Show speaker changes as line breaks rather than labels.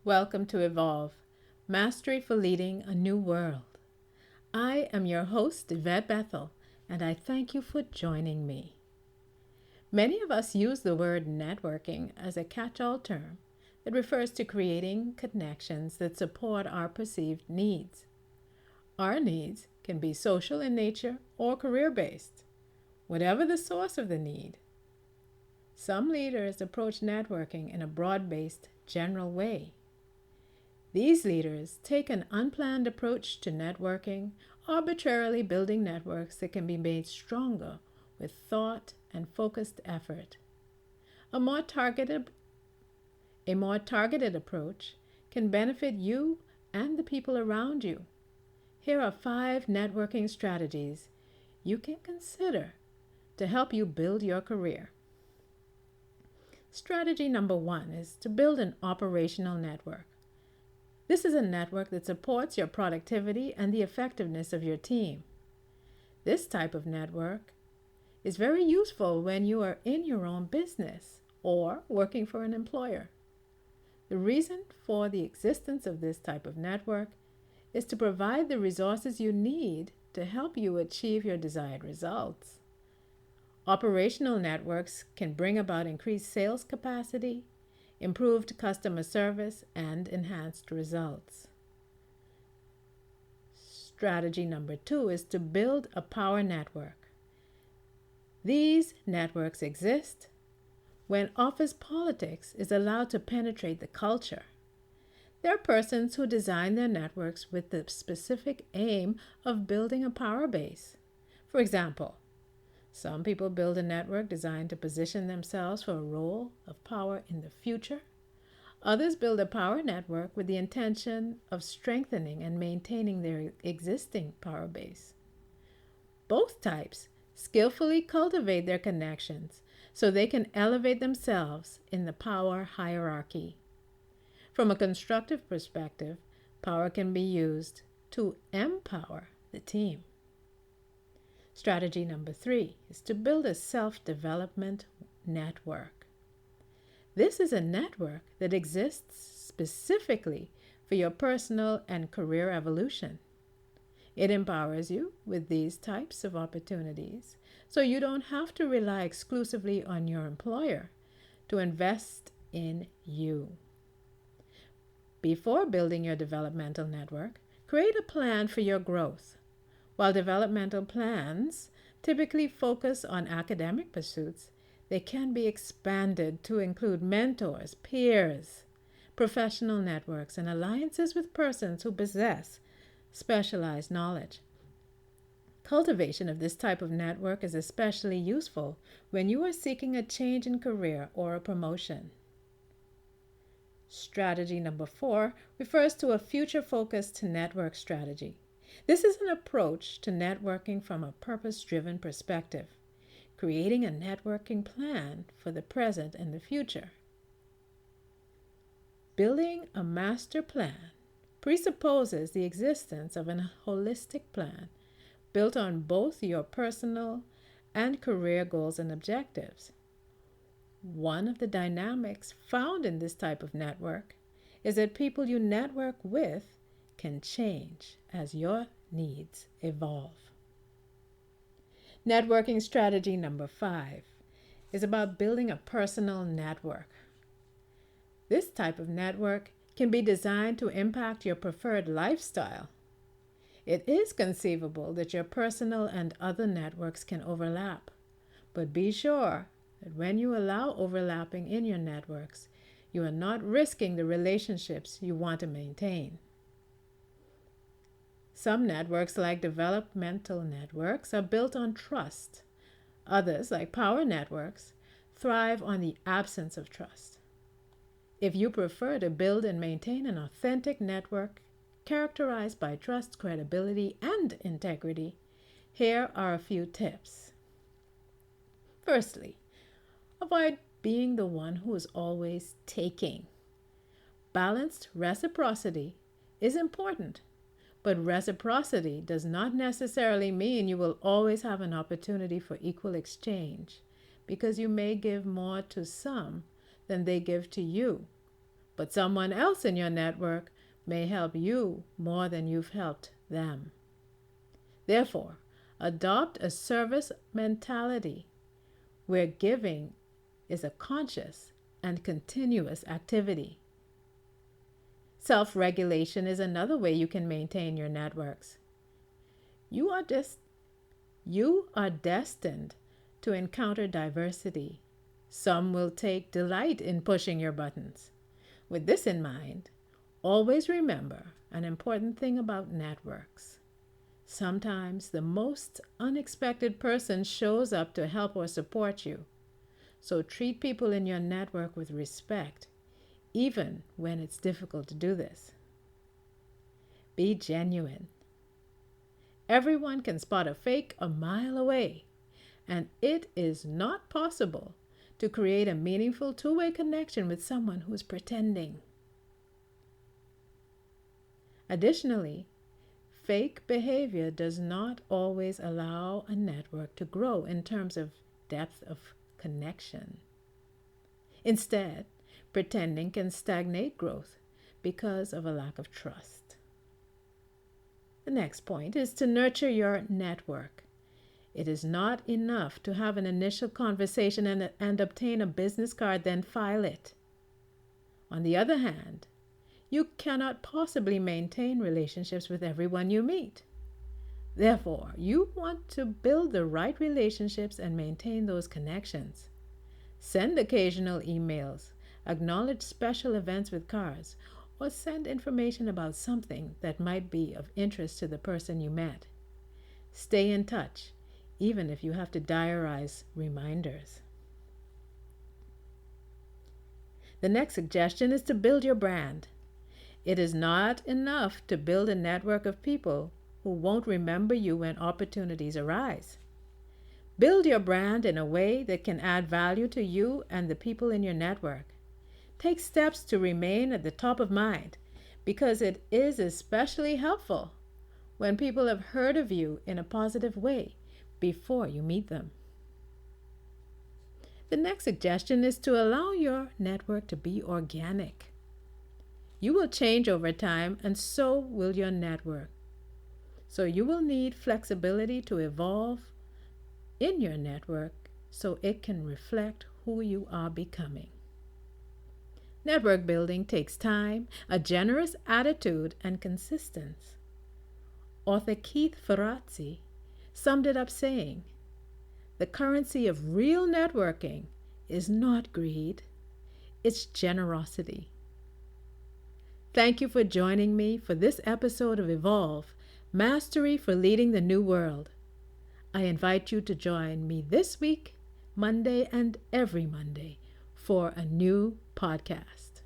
Welcome to Evolve, Mastery for Leading a New World. I am your host, Yvette Bethel, and I thank you for joining me. Many of us use the word networking as a catch-all term that refers to creating connections that support our perceived needs. Our needs can be social in nature or career-based, whatever the source of the need. Some leaders approach networking in a broad-based, general way. These leaders take an unplanned approach to networking, arbitrarily building networks that can be made stronger with thought and focused effort. A more targeted approach can benefit you and the people around you. Here are 5 networking strategies you can consider to help you build your career. Strategy number 1 is to build an operational network. This is a network that supports your productivity and the effectiveness of your team. This type of network is very useful when you are in your own business or working for an employer. The reason for the existence of this type of network is to provide the resources you need to help you achieve your desired results. Operational networks can bring about increased sales capacity, improved customer service, and enhanced results. Strategy number 2 is to build a power network. These networks exist when office politics is allowed to penetrate the culture. There are persons who design their networks with the specific aim of building a power base. For example, some people build a network designed to position themselves for a role of power in the future. Others build a power network with the intention of strengthening and maintaining their existing power base. Both types skillfully cultivate their connections so they can elevate themselves in the power hierarchy. From a constructive perspective, power can be used to empower the team. Strategy number 3 is to build a self-development network. This is a network that exists specifically for your personal and career evolution. It empowers you with these types of opportunities, so you don't have to rely exclusively on your employer to invest in you. Before building your developmental network, create a plan for your growth. While developmental plans typically focus on academic pursuits, they can be expanded to include mentors, peers, professional networks, and alliances with persons who possess specialized knowledge. Cultivation of this type of network is especially useful when you are seeking a change in career or a promotion. Strategy number 4 refers to a future-focused network strategy. This is an approach to networking from a purpose-driven perspective, creating a networking plan for the present and the future. Building a master plan presupposes the existence of a holistic plan built on both your personal and career goals and objectives. One of the dynamics found in this type of network is that people you network with can change as your needs evolve. Networking strategy number 5 is about building a personal network. This type of network can be designed to impact your preferred lifestyle. It is conceivable that your personal and other networks can overlap, but be sure that when you allow overlapping in your networks, you are not risking the relationships you want to maintain. Some networks, like developmental networks, are built on trust. Others, like power networks, thrive on the absence of trust. If you prefer to build and maintain an authentic network characterized by trust, credibility, and integrity, here are a few tips. Firstly, avoid being the one who is always taking. Balanced reciprocity is important, but reciprocity does not necessarily mean you will always have an opportunity for equal exchange, because you may give more to some than they give to you. but someone else in your network may help you more than you've helped them. Therefore, adopt a service mentality where giving is a conscious and continuous activity. Self-regulation is another way you can maintain your networks. You are destined to encounter diversity. Some will take delight in pushing your buttons. With this in mind, always remember an important thing about networks. Sometimes the most unexpected person shows up to help or support you. So treat people in your network with respect, even when it's difficult to do this. Be genuine. Everyone can spot a fake a mile away, and it is not possible to create a meaningful two-way connection with someone who is pretending. Additionally, fake behavior does not always allow a network to grow in terms of depth of connection. Instead, pretending can stagnate growth because of a lack of trust. The next point is to nurture your network. It is not enough to have an initial conversation and obtain a business card, then file it. On the other hand, you cannot possibly maintain relationships with everyone you meet. Therefore, you want to build the right relationships and maintain those connections. Send occasional emails, acknowledge special events with cards, or send information about something that might be of interest to the person you met. Stay in touch, even if you have to diarize reminders. The next suggestion is to build your brand. It is not enough to build a network of people who won't remember you when opportunities arise. Build your brand in a way that can add value to you and the people in your network. Take steps to remain at the top of mind, because it is especially helpful when people have heard of you in a positive way before you meet them. The next suggestion is to allow your network to be organic. You will change over time, and so will your network. So you will need flexibility to evolve in your network so it can reflect who you are becoming. Network building takes time, a generous attitude, and consistency. Author Keith Ferrazzi summed it up saying, "The currency of real networking is not greed, it's generosity." Thank you for joining me for this episode of Evolve, Mastery for Leading the New World. I invite you to join me this week, Monday and every Monday, for a new podcast.